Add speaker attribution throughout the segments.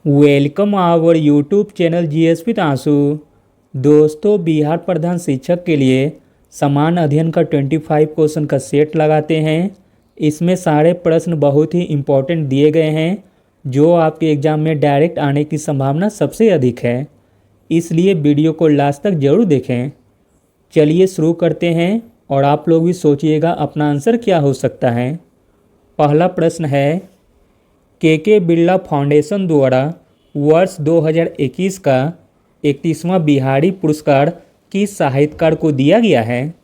Speaker 1: Welcome our YouTube channel GS with Aansu. दोस्तों, बिहार प्रधान शिक्षक के लिए समान अध्ययन का 25 क्वेश्चन का सेट लगाते हैं। इसमें सारे प्रश्न बहुत ही इम्पोर्टेंट दिए गए हैं जो आपके एग्ज़ाम में डायरेक्ट आने की संभावना सबसे अधिक है, इसलिए वीडियो को लास्ट तक ज़रूर देखें। चलिए शुरू करते हैं और आप लोग भी सोचिएगा अपना आंसर क्या हो सकता है। पहला प्रश्न है, के बिरला फाउंडेशन द्वारा वर्ष 2021 का 31वां बिहारी पुरस्कार किस साहित्यकार को दिया गया है।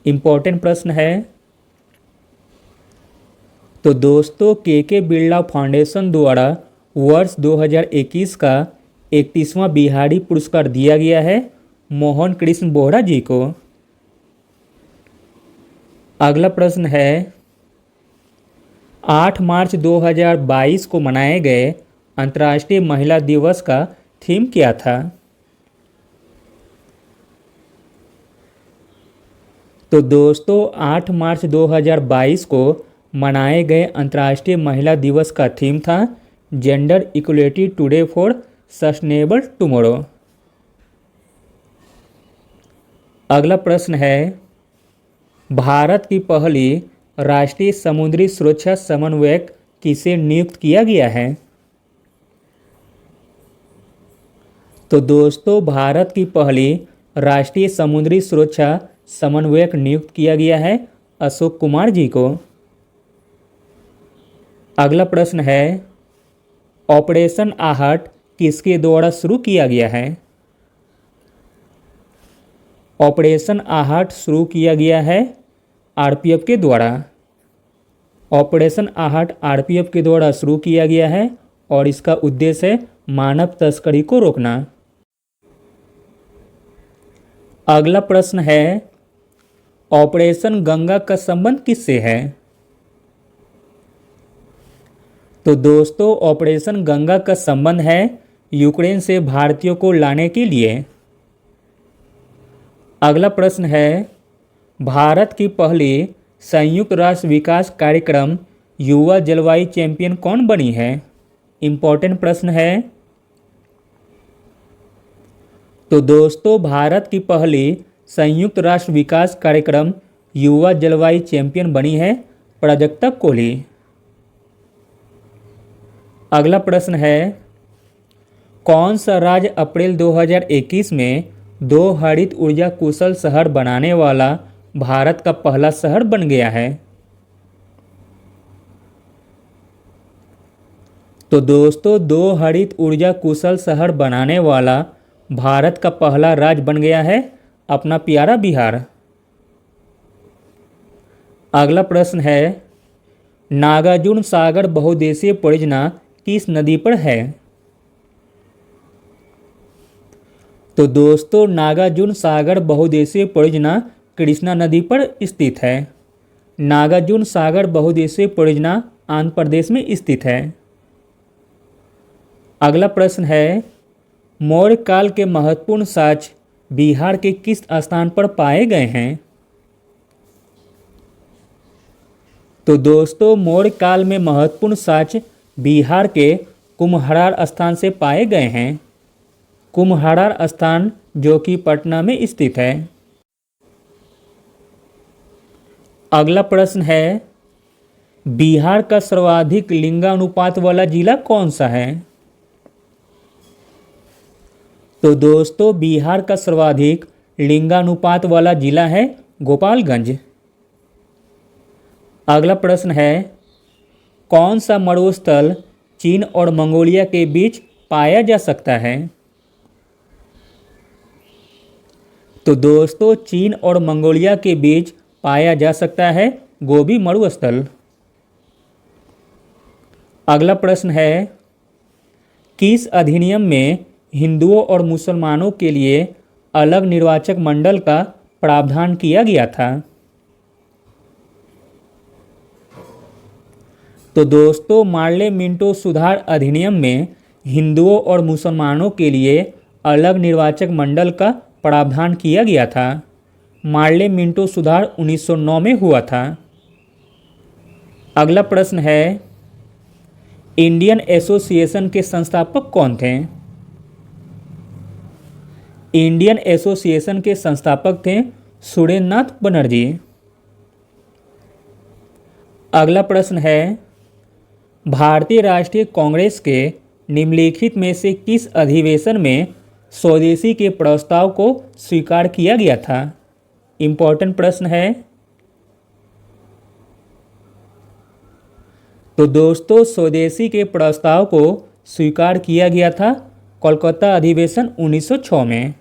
Speaker 1: इम्पोर्टेंट प्रश्न है। तो दोस्तों, के बिरला फाउंडेशन द्वारा वर्ष 2021 का 31वां बिहारी पुरस्कार दिया गया है मोहन कृष्ण बोहरा जी को। अगला प्रश्न है, 8 मार्च 2022 को मनाए गए अंतर्राष्ट्रीय महिला दिवस का थीम क्या था। तो दोस्तों, 8 मार्च 2022 को मनाए गए अंतर्राष्ट्रीय महिला दिवस का थीम था gender equality today for sustainable tomorrow. अगला प्रश्न है, भारत की पहली राष्ट्रीय समुद्री सुरक्षा समन्वयक किसे नियुक्त किया गया है। तो दोस्तों, भारत की पहली राष्ट्रीय समुद्री सुरक्षा समन्वयक नियुक्त किया गया है अशोक कुमार जी को। अगला प्रश्न है, ऑपरेशन आहट किसके द्वारा शुरू किया गया है। ऑपरेशन आहट शुरू किया गया है आरपीएफ के द्वारा। ऑपरेशन आहट आरपीएफ के द्वारा शुरू किया गया है और इसका उद्देश्य है मानव तस्करी को रोकना। अगला प्रश्न है, ऑपरेशन गंगा का संबंध किससे है। तो दोस्तों, ऑपरेशन गंगा का संबंध है यूक्रेन से भारतीयों को लाने के लिए। अगला प्रश्न है, भारत की पहली संयुक्त राष्ट्र विकास कार्यक्रम युवा जलवायु चैंपियन कौन बनी है। इम्पोर्टेंट प्रश्न है। तो दोस्तों, भारत की पहली संयुक्त राष्ट्र विकास कार्यक्रम युवा जलवायु चैंपियन बनी है प्राजक्ता कोहली। अगला प्रश्न है, कौन सा राज्य अप्रैल 2021 में 2 हरित ऊर्जा कुशल शहर बनाने वाला भारत का पहला शहर बन गया है। तो दोस्तों, 2 हरित ऊर्जा कुशल शहर बनाने वाला भारत का पहला राज्य बन गया है अपना प्यारा बिहार। अगला प्रश्न है, नागार्जुन सागर बहुउद्देशीय परियोजना किस नदी पर है। तो दोस्तों, नागार्जुन सागर बहुउद्देशीय परियोजना कृष्णा नदी पर स्थित है। नागार्जुन सागर बहुउद्देशीय परियोजना आंध्र प्रदेश में स्थित है। अगला प्रश्न है, मौर्य काल के महत्वपूर्ण साक्ष्य बिहार के किस स्थान पर पाए गए हैं। तो दोस्तों, मौर्य काल में महत्वपूर्ण साक्ष्य बिहार के कुम्हरार स्थान से पाए गए हैं। कुम्हरार स्थान जो कि पटना में स्थित है। अगला प्रश्न है, बिहार का सर्वाधिक लिंगानुपात वाला जिला कौन सा है। तो दोस्तों, बिहार का सर्वाधिक लिंगानुपात वाला जिला है गोपालगंज। अगला प्रश्न है, कौन सा मरुस्थल चीन और मंगोलिया के बीच पाया जा सकता है। तो दोस्तों, चीन और मंगोलिया के बीच पाया जा सकता है गोबी मरुस्थल। अगला प्रश्न है, किस अधिनियम में हिंदुओं और मुसलमानों के लिए अलग निर्वाचक मंडल का प्रावधान किया गया था। तो दोस्तों, मार्ले मिंटो सुधार अधिनियम में हिंदुओं और मुसलमानों के लिए अलग निर्वाचक मंडल का प्रावधान किया गया था। मार्ले मिंटो सुधार 1909 में हुआ था। अगला प्रश्न है, इंडियन एसोसिएशन के संस्थापक कौन थे? इंडियन एसोसिएशन के संस्थापक थे सुरेंद्रनाथ बनर्जी। अगला प्रश्न है, भारतीय राष्ट्रीय कांग्रेस के निम्नलिखित में से किस अधिवेशन में स्वदेशी के प्रस्ताव को स्वीकार किया गया था? इंपॉर्टेंट प्रश्न है। तो दोस्तों, स्वदेशी के प्रस्ताव को स्वीकार किया गया था कोलकाता अधिवेशन 1906 में।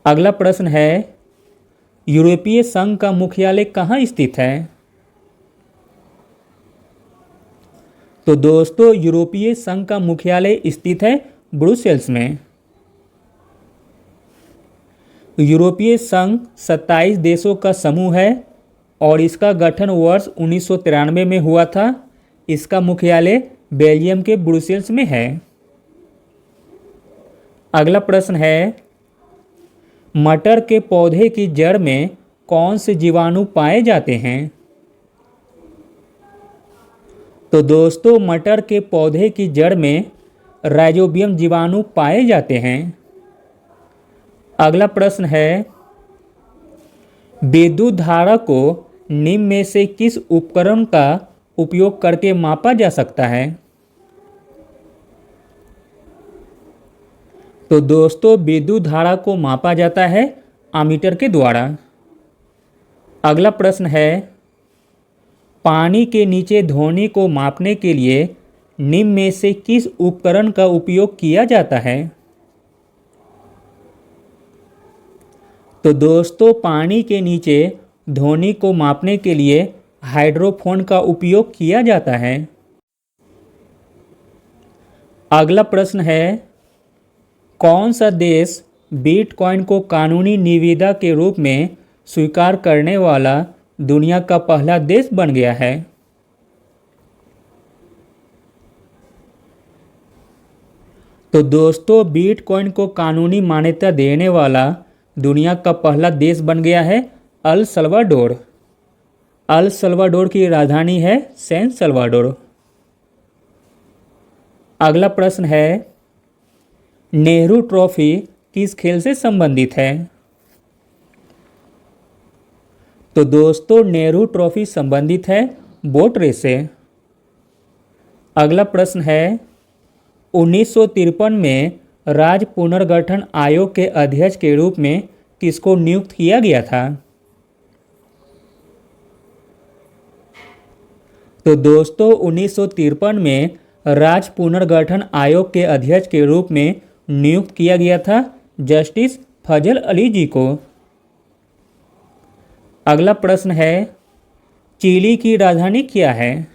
Speaker 1: अगला प्रश्न है, यूरोपीय संघ का मुख्यालय कहाँ स्थित है? तो दोस्तों, यूरोपीय संघ का मुख्यालय स्थित है ब्रुसेल्स में। यूरोपीय संघ 27 देशों का समूह है और इसका गठन वर्ष 1993 में हुआ था। इसका मुख्यालय बेल्जियम के ब्रुसेल्स में है। अगला प्रश्न है, मटर के पौधे की जड़ में कौन से जीवाणु पाए जाते हैं? तो दोस्तों, मटर के पौधे की जड़ में राइजोबियम जीवाणु पाए जाते हैं। अगला प्रश्न है, विद्युत धारा को निम्न में से किस उपकरण का उपयोग करके मापा जा सकता है? तो दोस्तों, विद्युत धारा को मापा जाता है एमीटर के द्वारा। अगला प्रश्न है, पानी के नीचे ध्वनि को मापने के लिए निम्न में से किस उपकरण का उपयोग किया जाता है? तो दोस्तों, पानी के नीचे ध्वनि को मापने के लिए हाइड्रोफोन का उपयोग किया जाता है। अगला प्रश्न है, कौन सा देश बिटकॉइन को कानूनी निविदा के रूप में स्वीकार करने वाला दुनिया का पहला देश बन गया है? तो दोस्तों, बिटकॉइन को कानूनी मान्यता देने वाला दुनिया का पहला देश बन गया है अल सल्वाडोर। अल सल्वाडोर की राजधानी है सैन सल्वाडोर। अगला प्रश्न है, नेहरू ट्रॉफी किस खेल से संबंधित है? तो दोस्तों, नेहरू ट्रॉफी संबंधित है बोट रेस से। अगला प्रश्न है, 1953 में राज्य पुनर्गठन आयोग के अध्यक्ष के रूप में किसको नियुक्त किया गया था? तो दोस्तों, 1953 में राज्य पुनर्गठन आयोग के अध्यक्ष के रूप में नियुक्त किया गया था जस्टिस फजल अली जी को। अगला प्रश्न है, चिली की राजधानी क्या है?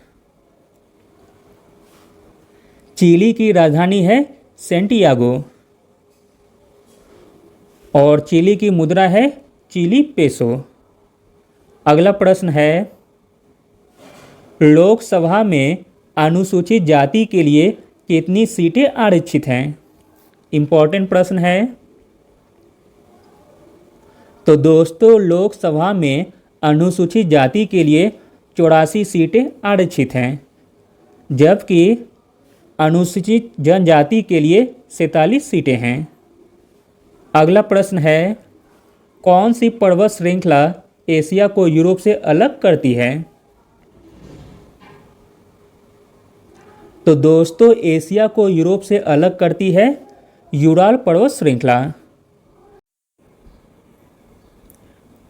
Speaker 1: चिली की राजधानी है सेंटियागो और चिली की मुद्रा है चिली पेसो। अगला प्रश्न है, लोकसभा में अनुसूचित जाति के लिए कितनी सीटें आरक्षित हैं? इंपॉर्टेंट प्रश्न है। तो दोस्तों, लोकसभा में अनुसूचित जाति के लिए 84 सीटें आरक्षित हैं, जबकि अनुसूचित जनजाति के लिए 47 सीटें हैं। अगला प्रश्न है, कौन सी पर्वत श्रृंखला एशिया को यूरोप से अलग करती है? तो दोस्तों, एशिया को यूरोप से अलग करती है यूराल पर्वत श्रृंखला।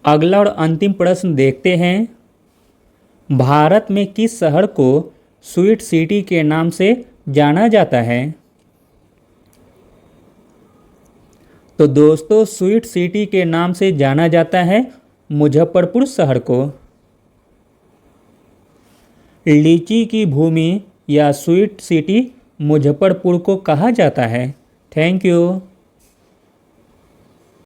Speaker 1: अगला और अंतिम प्रश्न देखते हैं, भारत में किस शहर को स्वीट सिटी के नाम से जाना जाता है? तो दोस्तों, स्वीट सिटी के नाम से जाना जाता है मुजफ्फरपुर शहर को। लीची की भूमि या स्वीट सिटी मुजफ्फरपुर को कहा जाता है। Thank you.